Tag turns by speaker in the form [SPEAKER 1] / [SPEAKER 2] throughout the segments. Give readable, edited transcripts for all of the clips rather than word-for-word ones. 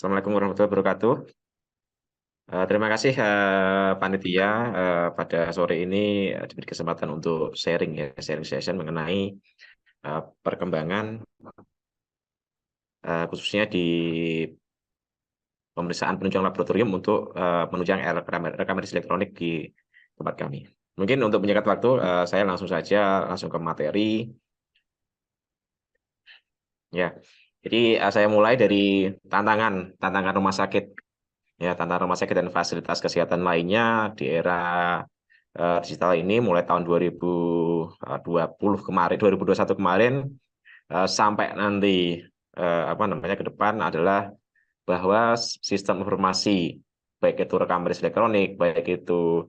[SPEAKER 1] Assalamualaikum warahmatullahi wabarakatuh. Terima kasih panitia pada sore ini diberi kesempatan untuk sharing session mengenai perkembangan khususnya di pemeriksaan penunjang laboratorium untuk penunjang rekam medis elektronik di tempat kami. Mungkin untuk menyingkat waktu, saya langsung ke materi. Ya, jadi saya mulai dari tantangan rumah sakit. Ya, tantangan rumah sakit dan fasilitas kesehatan lainnya di era digital ini mulai tahun 2020 kemarin, 2021 kemarin sampai nanti ke depan adalah bahwa sistem informasi baik itu rekam medis elektronik, baik itu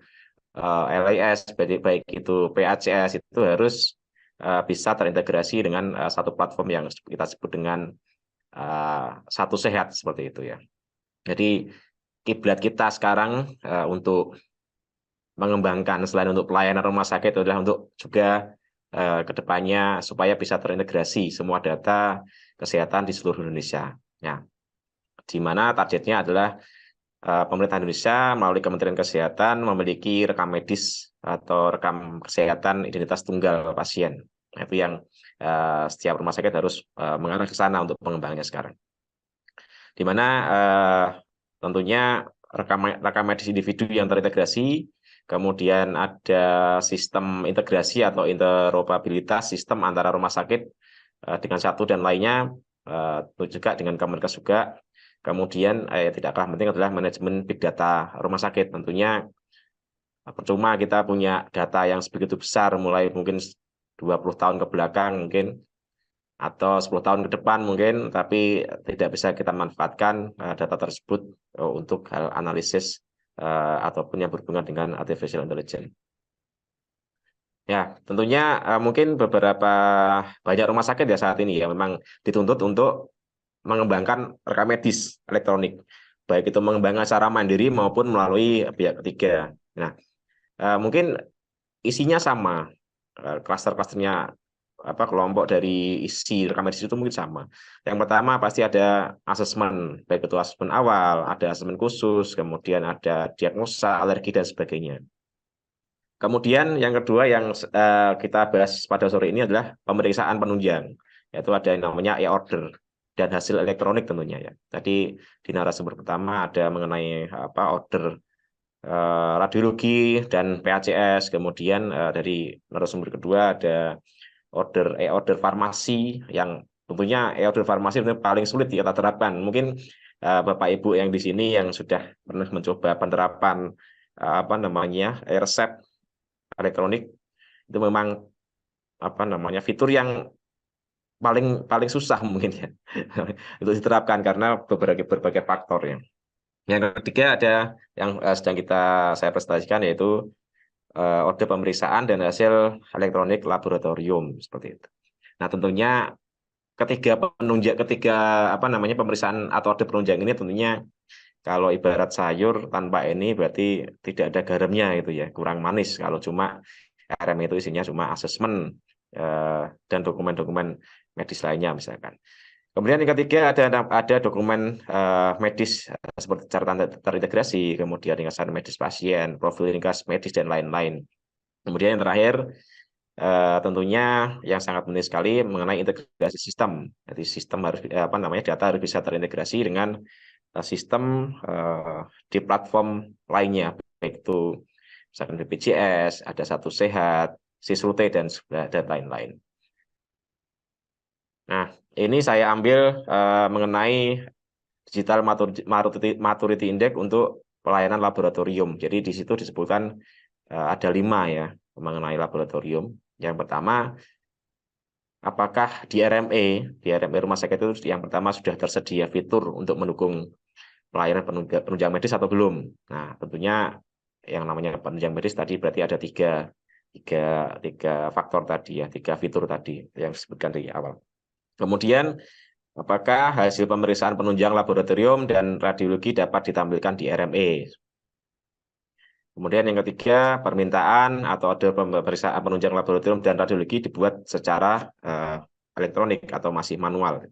[SPEAKER 1] LIS, baik itu PACS itu harus bisa terintegrasi dengan satu platform yang kita sebut dengan satu sehat seperti itu ya. Jadi kiblat kita sekarang untuk mengembangkan selain untuk pelayanan rumah sakit adalah untuk juga ke depannya supaya bisa terintegrasi semua data kesehatan di seluruh Indonesia. Ya, di mana targetnya adalah pemerintah Indonesia melalui Kementerian Kesehatan memiliki rekam medis atau rekam kesehatan identitas tunggal pasien. Nah, itu yang setiap rumah sakit harus mengarah ke sana untuk pengembangannya sekarang. Di mana tentunya rekam medis individu yang terintegrasi, kemudian ada sistem integrasi atau interoperabilitas sistem antara rumah sakit dengan satu dan lainnya, juga dengan Kemenkes juga. Kemudian tidak kalah penting adalah manajemen big data rumah sakit. Tentunya percuma kita punya data yang sebegitu besar mulai mungkin 20 tahun ke belakang mungkin atau 10 tahun ke depan mungkin, tapi tidak bisa kita manfaatkan data tersebut untuk hal analisis ataupun yang berhubungan dengan artificial intelligence. Ya, tentunya mungkin banyak rumah sakit ya saat ini ya memang dituntut untuk mengembangkan rekam medis elektronik, baik itu mengembangkan secara mandiri maupun melalui pihak ketiga. Nah, mungkin isinya sama, klaster-klasternya kelompok dari isi rekam medis itu mungkin sama. Yang pertama pasti ada asesmen, baik itu asesmen awal, ada asesmen khusus, kemudian ada diagnosa, alergi dan sebagainya. Kemudian yang kedua yang kita bahas pada sore ini adalah pemeriksaan penunjang, yaitu ada yang namanya e-order dan hasil elektronik tentunya ya. Tadi di narasumber pertama ada mengenai order radiologi dan PACS, kemudian dari narasumber kedua ada e-order farmasi yang tentunya e-order farmasi paling sulit kita terapkan. Mungkin Bapak Ibu yang di sini yang sudah pernah mencoba penerapan resep elektronik itu memang fitur yang paling susah mungkin ya untuk diterapkan karena berbagai faktor ya. Yang ketiga ada yang sedang saya presentasikan yaitu order pemeriksaan dan hasil elektronik laboratorium seperti itu. Nah, tentunya pemeriksaan atau order penunjang ini tentunya kalau ibarat sayur tanpa ini berarti tidak ada garamnya itu ya, kurang manis kalau cuma RM itu isinya cuma asesmen dan dokumen-dokumen medis lainnya misalkan. Kemudian yang ketiga ada dokumen medis seperti catatan terintegrasi, kemudian ringkasan medis pasien, profil ringkas medis dan lain-lain. Kemudian yang terakhir tentunya yang sangat penting sekali mengenai integrasi sistem. Jadi sistem harus data harus bisa terintegrasi dengan sistem di platform lainnya, baik itu misalkan BPJS, ada Satu Sehat, Sisrute dan lain-lain. Nah, ini saya ambil mengenai digital maturity index untuk pelayanan laboratorium. Jadi di situ disebutkan ada 5 ya mengenai laboratorium. Yang pertama, apakah di RME rumah sakit itu yang pertama sudah tersedia fitur untuk mendukung pelayanan penunjang medis atau belum? Nah, tentunya yang namanya penunjang medis tadi berarti ada tiga faktor tadi ya, 3 fitur tadi yang disebutkan dari awal. Kemudian, apakah hasil pemeriksaan penunjang laboratorium dan radiologi dapat ditampilkan di RME? Kemudian yang ketiga, permintaan atau ada pemeriksaan penunjang laboratorium dan radiologi dibuat secara elektronik atau masih manual.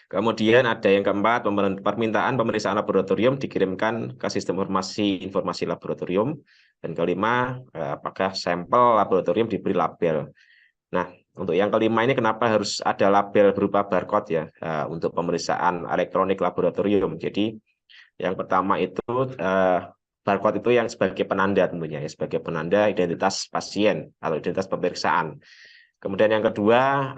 [SPEAKER 1] Kemudian ada yang keempat, permintaan pemeriksaan laboratorium dikirimkan ke sistem informasi laboratorium. Dan kelima, apakah sampel laboratorium diberi label. Nah, untuk yang kelima ini kenapa harus ada label berupa barcode ya, untuk pemeriksaan elektronik laboratorium. Jadi yang pertama itu barcode itu yang sebagai penanda tentunya ya, sebagai penanda identitas pasien atau identitas pemeriksaan. Kemudian yang kedua,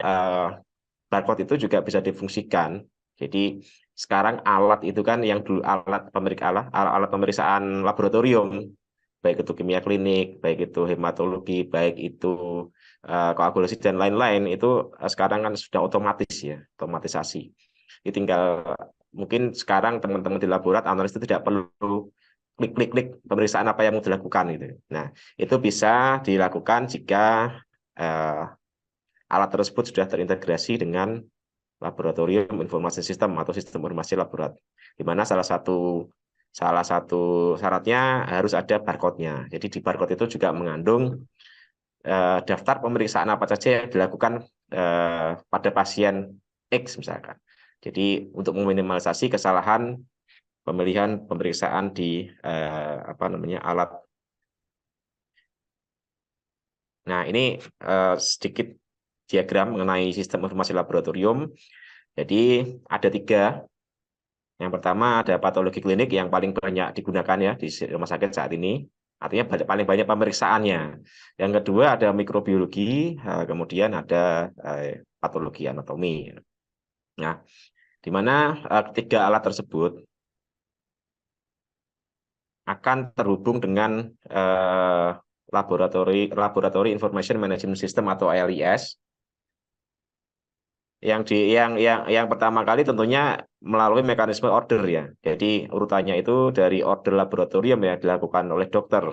[SPEAKER 1] barcode itu juga bisa difungsikan. Jadi sekarang alat itu kan yang dulu alat pemeriksaan laboratorium, baik itu kimia klinik, baik itu hematologi, baik itu koagulasi dan lain-lain itu sekarang kan sudah otomatis ya, otomatisasi. Jadi tinggal mungkin sekarang teman-teman di laborat analis itu tidak perlu klik-klik pemeriksaan apa yang mau dilakukan gitu. Nah, itu bisa dilakukan jika alat tersebut sudah terintegrasi dengan laboratorium informasi sistem atau sistem informasi laborat, di mana salah satu syaratnya harus ada barcode-nya. Jadi di barcode itu juga mengandung daftar pemeriksaan apa saja yang dilakukan pada pasien X misalkan. Jadi untuk meminimalisasi kesalahan pemilihan pemeriksaan di alat. Nah, ini sedikit diagram mengenai sistem informasi laboratorium. Jadi ada 3. Yang pertama ada patologi klinik yang paling banyak digunakan ya di rumah sakit saat ini. Artinya paling banyak pemeriksaannya. Yang kedua ada mikrobiologi, kemudian ada patologi anatomi. Nah, di mana ketiga alat tersebut akan terhubung dengan Laboratory Information Management System atau LIS. Yang pertama kali tentunya melalui mekanisme order ya. Jadi urutannya itu dari order laboratorium ya dilakukan oleh dokter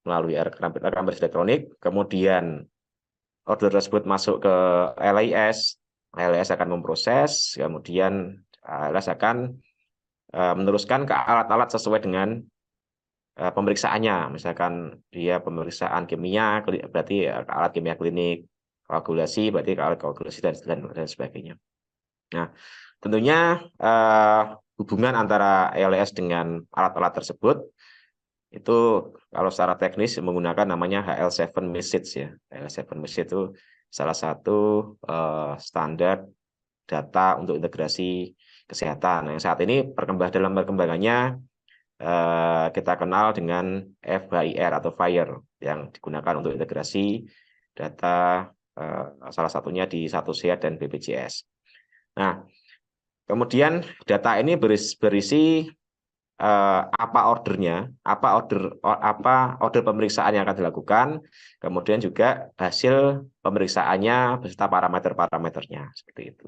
[SPEAKER 1] melalui rekam elektronik, kemudian order tersebut masuk ke LIS, LIS akan memproses, kemudian LIS akan meneruskan ke alat-alat sesuai dengan pemeriksaannya. Misalkan dia pemeriksaan kimia, berarti alat kimia klinik, koagulasi, berarti alat koagulasi dan sebagainya. Nah, tentunya hubungan antara LIS dengan alat-alat tersebut itu kalau secara teknis menggunakan namanya HL7 message ya. HL7 message itu salah satu standar data untuk integrasi kesehatan. Yang saat ini dalam perkembangannya kita kenal dengan FHIR atau FHIR yang digunakan untuk integrasi data salah satunya di Satu Sehat dan BPJS. Nah, kemudian data ini berisi apa ordernya, apa order pemeriksaan yang akan dilakukan, kemudian juga hasil pemeriksaannya beserta parameter-parameternya seperti itu.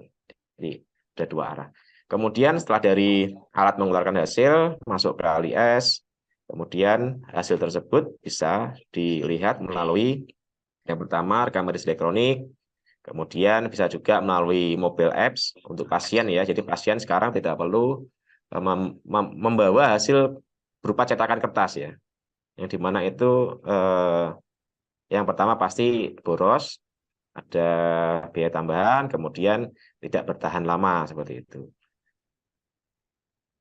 [SPEAKER 1] Jadi ada 2 arah. Kemudian setelah dari alat mengeluarkan hasil masuk ke LIS, kemudian hasil tersebut bisa dilihat melalui yang pertama rekam medis elektronik, kemudian bisa juga melalui mobile apps untuk pasien ya. Jadi pasien sekarang tidak perlu membawa hasil berupa cetakan kertas ya, yang dimana itu yang pertama pasti boros, ada biaya tambahan, kemudian tidak bertahan lama seperti itu.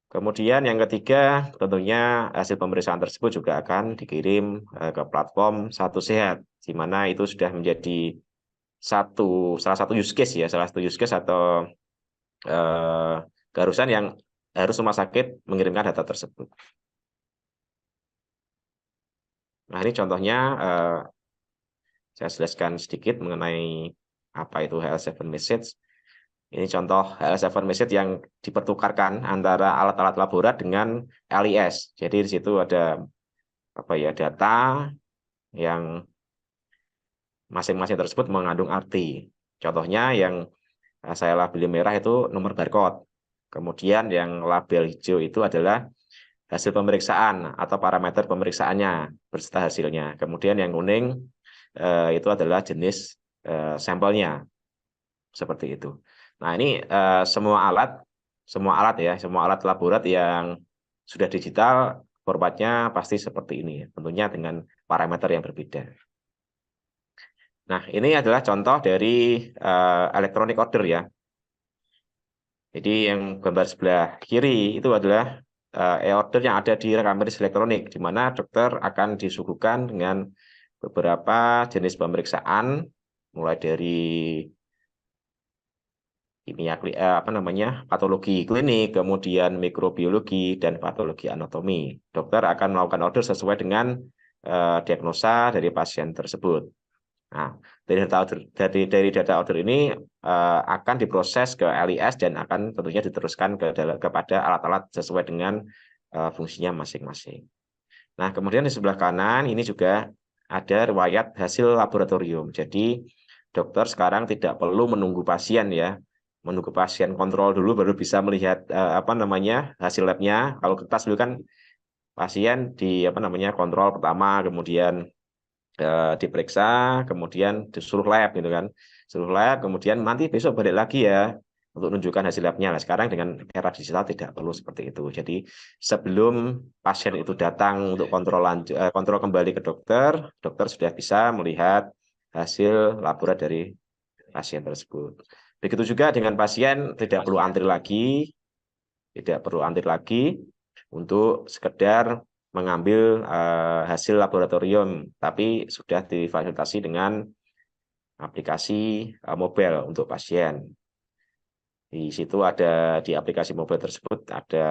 [SPEAKER 1] Kemudian yang ketiga tentunya hasil pemeriksaan tersebut juga akan dikirim ke platform Satu Sehat, di mana itu sudah menjadi salah satu use case ya, salah satu use case atau keharusan yang harus rumah sakit mengirimkan data tersebut. Nah, ini contohnya saya jelaskan sedikit mengenai apa itu HL7 message. Ini contoh HL7 message yang dipertukarkan antara alat-alat laborat dengan LIS. Jadi di situ ada data yang masing-masing tersebut mengandung arti. Contohnya yang saya labeli merah itu nomor barcode. Kemudian yang label hijau itu adalah hasil pemeriksaan atau parameter pemeriksaannya beserta hasilnya. Kemudian yang kuning itu adalah jenis sampelnya. Seperti itu. Nah, ini semua alat laborat yang sudah digital formatnya pasti seperti ini, tentunya dengan parameter yang berbeda. Nah, ini adalah contoh dari electronic order ya. Jadi yang gambar sebelah kiri itu adalah e-order yang ada di rekam medis elektronik, di mana dokter akan disuguhkan dengan beberapa jenis pemeriksaan, mulai dari patologi klinik, kemudian mikrobiologi dan patologi anatomi. Dokter akan melakukan order sesuai dengan diagnosa dari pasien tersebut. Nah, dari data order ini akan diproses ke LIS dan akan tentunya diteruskan kepada alat-alat sesuai dengan fungsinya masing-masing. Nah, kemudian di sebelah kanan ini juga ada riwayat hasil laboratorium. Jadi dokter sekarang tidak perlu menunggu pasien ya, menunggu pasien kontrol dulu baru bisa melihat hasil labnya. Kalau kertas dulu kan pasien kontrol pertama, kemudian diperiksa, kemudian disuruh lab gitu kan, suruh lab, kemudian nanti besok balik lagi ya untuk menunjukkan hasil labnya. Nah, sekarang dengan era digital tidak perlu seperti itu. Jadi sebelum pasien itu datang untuk kontrol kembali ke dokter, dokter sudah bisa melihat hasil laboratorium dari pasien tersebut. Begitu juga dengan pasien tidak perlu antri lagi untuk sekedar mengambil hasil laboratorium, tapi sudah difasilitasi dengan aplikasi mobile untuk pasien. Di situ di aplikasi mobile tersebut ada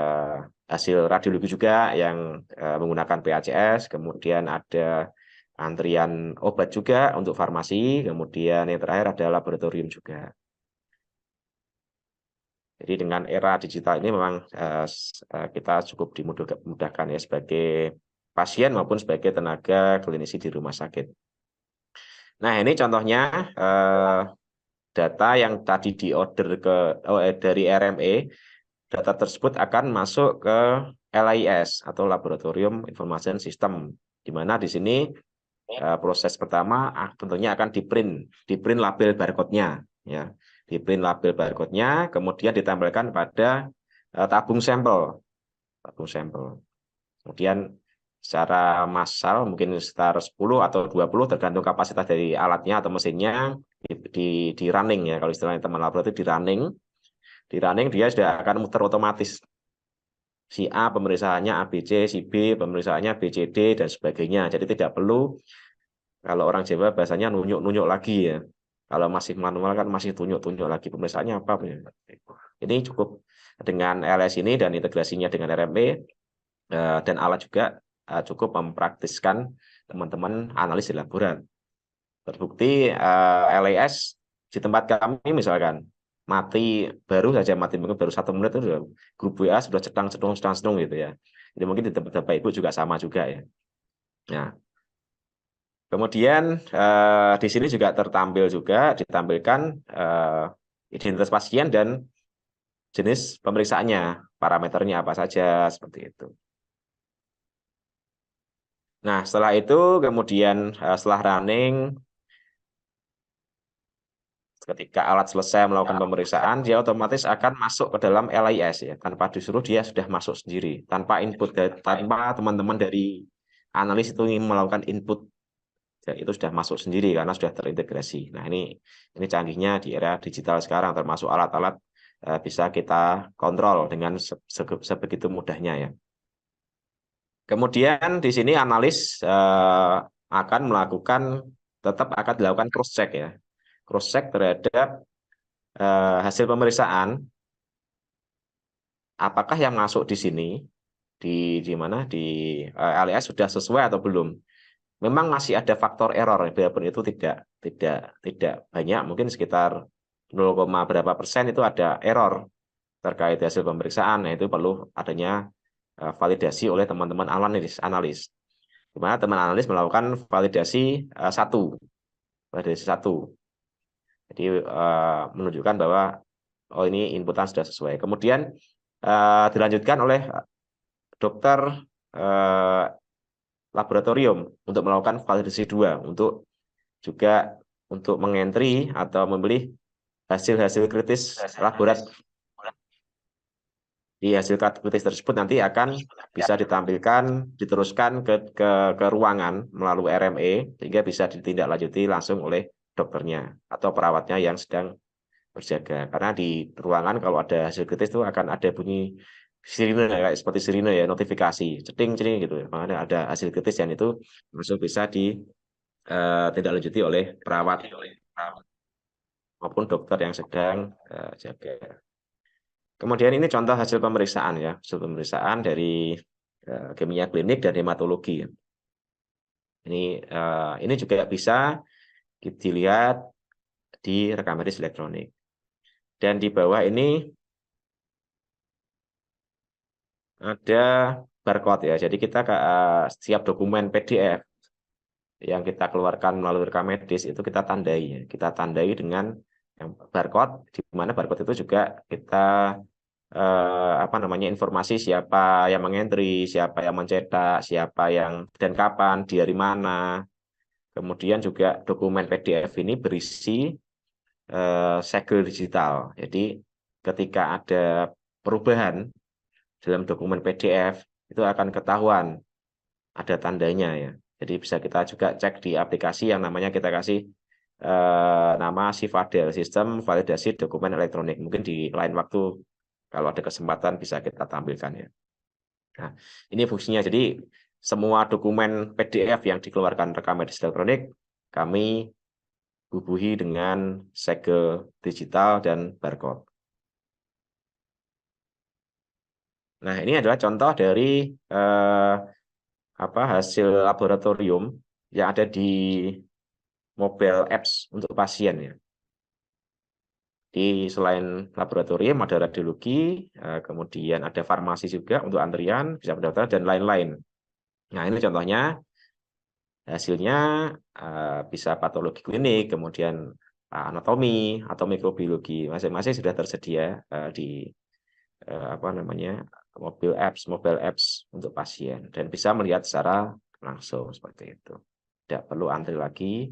[SPEAKER 1] hasil radiologi juga yang menggunakan PACS, kemudian ada antrian obat juga untuk farmasi, kemudian yang terakhir ada laboratorium juga. Jadi dengan era digital ini memang kita cukup dimudahkan ya sebagai pasien maupun sebagai tenaga klinisi di rumah sakit. Nah, ini contohnya data yang tadi diorder dari RME. Data tersebut akan masuk ke LIS atau Laboratorium Information System, di mana di sini proses pertama tentunya akan di-print label barcode-nya ya. Di-print label barcode-nya, kemudian ditempelkan pada tabung sampel. Kemudian secara massal mungkin sekitar 10 atau 20 tergantung kapasitas dari alatnya atau mesinnya di running ya. Kalau istilahnya teman laboratorium di running dia sudah akan muter otomatis. Si A pemeriksaannya ABC, si B pemeriksaannya BCD dan sebagainya. Jadi tidak perlu, kalau orang Jawa bahasanya nunjuk-nunjuk lagi ya. Kalau masih manual kan masih tunjuk-tunjuk lagi pemeriksaannya apa. Ini cukup dengan LS ini dan integrasinya dengan RME dan alat juga cukup mempraktiskan teman-teman analis di laboratorium. Terbukti LAS di tempat kami misalkan baru mati mungkin baru 1 menit itu grup WA sudah sedang gitu ya. Jadi mungkin di tempat Bapak Ibu juga sama juga ya. Nah, kemudian di sini juga ditampilkan identitas pasien dan jenis pemeriksaannya, parameternya apa saja seperti itu. Nah, setelah itu kemudian setelah running, ketika alat selesai melakukan pemeriksaan, dia otomatis akan masuk ke dalam LIS ya, tanpa disuruh dia sudah masuk sendiri, tanpa tanpa teman-teman dari analis itu ingin melakukan input, ya, itu sudah masuk sendiri karena sudah terintegrasi. Nah, ini canggihnya di era digital sekarang, termasuk alat-alat bisa kita kontrol dengan sebegitu mudahnya ya. Kemudian di sini analis akan tetap akan dilakukan cross check ya, cross check terhadap hasil pemeriksaan, apakah yang masuk di sini di mana di LIS sudah sesuai atau belum. Memang masih ada faktor error, walaupun itu tidak banyak, mungkin sekitar 0, berapa persen itu ada error terkait hasil pemeriksaan. Nah, itu perlu adanya validasi oleh teman-teman analis. Di mana teman analis melakukan validasi satu. Jadi menunjukkan bahwa ini inputan sudah sesuai. Kemudian dilanjutkan oleh dokter laboratorium untuk melakukan validasi 2 untuk mengentry atau membeli hasil kritis laboratorium. Di hasil kritis tersebut nanti akan bisa diteruskan ke ruangan melalui RME sehingga bisa ditindaklanjuti langsung oleh dokternya atau perawatnya yang sedang berjaga. Karena di ruangan kalau ada hasil kritis itu akan ada bunyi sirine kayak seperti sirine ya, notifikasi, ceting-ceting gitu. Makanya ada hasil kritis yang itu langsung bisa ditindaklanjuti oleh perawat maupun dokter yang sedang jaga. Kemudian ini contoh hasil pemeriksaan ya, hasil pemeriksaan dari kimia klinik dan hematologi. Ini juga bisa dilihat di rekam medis elektronik. Dan di bawah ini ada barcode ya. Jadi kita setiap dokumen PDF yang kita keluarkan melalui rekam medis itu kita tandai ya. Kita tandai dengan barcode, di mana barcode itu juga kita informasi siapa yang mengentri, siapa yang mencetak, siapa yang dan kapan, di hari mana. Kemudian juga dokumen PDF ini berisi segel digital. Jadi ketika ada perubahan dalam dokumen PDF itu akan ketahuan ada tandanya ya. Jadi bisa kita juga cek di aplikasi yang namanya kita kasih nama Sifadel, Sistem Validasi Dokumen Elektronik. Mungkin di lain waktu kalau ada kesempatan bisa kita tampilkan ya. Nah, ini fungsinya. Jadi semua dokumen PDF yang dikeluarkan rekam medis elektronik kami bubuhi dengan segel digital dan barcode. Nah, ini adalah contoh dari hasil laboratorium yang ada di mobile apps untuk pasien ya. Di selain laboratorium ada radiologi, kemudian ada farmasi juga untuk antrian, bisa mendaftar dan lain-lain. Nah, ini contohnya hasilnya bisa patologi klinik, kemudian anatomi atau mikrobiologi, masing-masing sudah tersedia di mobile apps untuk pasien dan bisa melihat secara langsung seperti itu. Tidak perlu antri lagi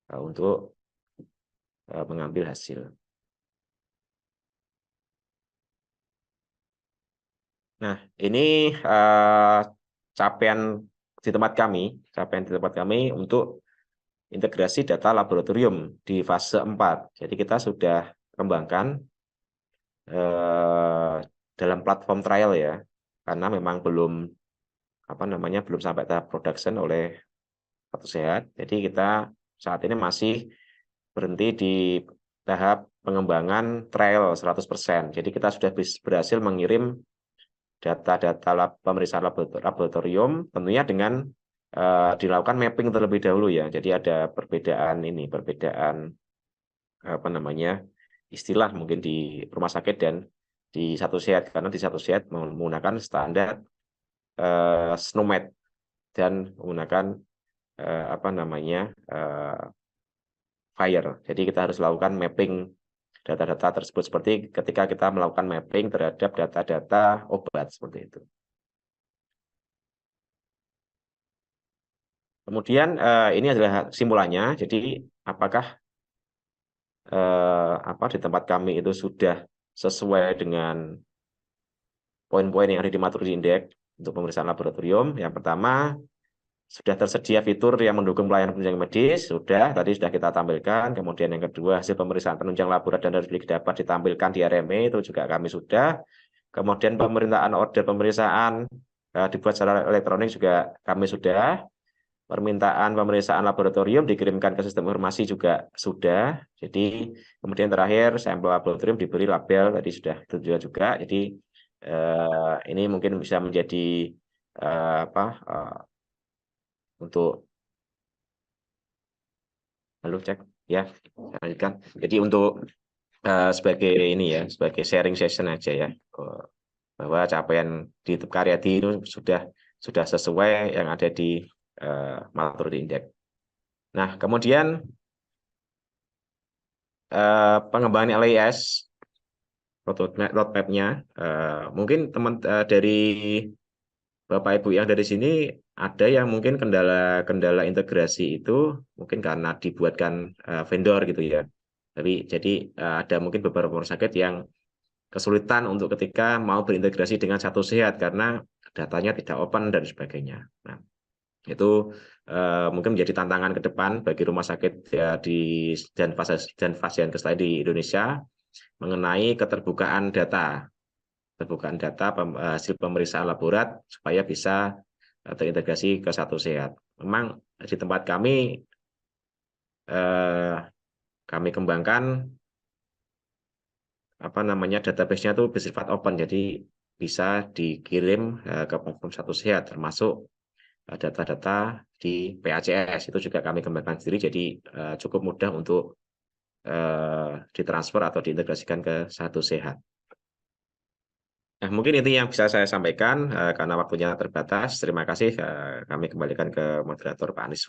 [SPEAKER 1] untuk mengambil hasil. Nah, ini capaian di tempat kami untuk integrasi data laboratorium di fase 4. Jadi kita sudah kembangkan dalam platform trial ya, karena memang belum sampai tahap production oleh Satu Sehat. Jadi kita saat ini masih berhenti di tahap pengembangan trial 100%. Jadi kita sudah berhasil mengirim data-data pemeriksaan laboratorium tentunya dengan dilakukan mapping terlebih dahulu ya. Jadi ada perbedaan istilah mungkin di rumah sakit dan di Satu Sehat, karena di Satu Sehat menggunakan standar SNOMED dan menggunakan FHIR. Jadi kita harus lakukan mapping data-data tersebut seperti ketika kita melakukan mapping terhadap data-data obat seperti itu. Kemudian ini adalah simpulannya. Jadi apakah di tempat kami itu sudah sesuai dengan poin-poin yang ada di Maturity Index untuk pemeriksaan laboratorium? Yang pertama, sudah tersedia fitur yang mendukung pelayanan penunjang medis, tadi sudah kita tampilkan. Kemudian yang kedua, hasil pemeriksaan penunjang laboratorium dan harus dapat ditampilkan di RME, itu juga kami sudah. Kemudian pemerintahan order pemeriksaan dibuat secara elektronik juga kami sudah. Permintaan pemeriksaan laboratorium dikirimkan ke sistem informasi juga sudah. Jadi kemudian terakhir sampel laboratorium diberi label tadi sudah itu juga. Jadi ini mungkin bisa menjadi untuk cek ya, lanjutkan. Jadi untuk sebagai sebagai sharing session aja ya, bahwa capaian di Karyadi itu sudah sesuai yang ada di Maturity Index. Nah, kemudian pengembangan LIS roadmap-nya, mungkin teman dari Bapak Ibu yang dari sini ada yang mungkin kendala integrasi itu mungkin karena dibuatkan vendor gitu ya. Jadi ada mungkin beberapa rumah sakit yang kesulitan untuk ketika mau berintegrasi dengan Satu Sehat karena datanya tidak open dan sebagainya. Nah, Itu mungkin menjadi tantangan ke depan bagi rumah sakit ya, dan fasilitas lain di Indonesia mengenai terbukaan data hasil pemeriksaan laborat supaya bisa terintegrasi ke Satu Sehat. Memang di tempat eh, kami kembangkan database-nya itu bersifat open, jadi bisa dikirim ke platform Satu Sehat, termasuk data-data di PACS itu juga kami kembangkan sendiri, jadi cukup mudah untuk ditransfer atau diintegrasikan ke Satu Sehat. Nah, mungkin itu yang bisa saya sampaikan karena waktunya terbatas. Terima kasih. Kami kembalikan ke moderator Pak Anies.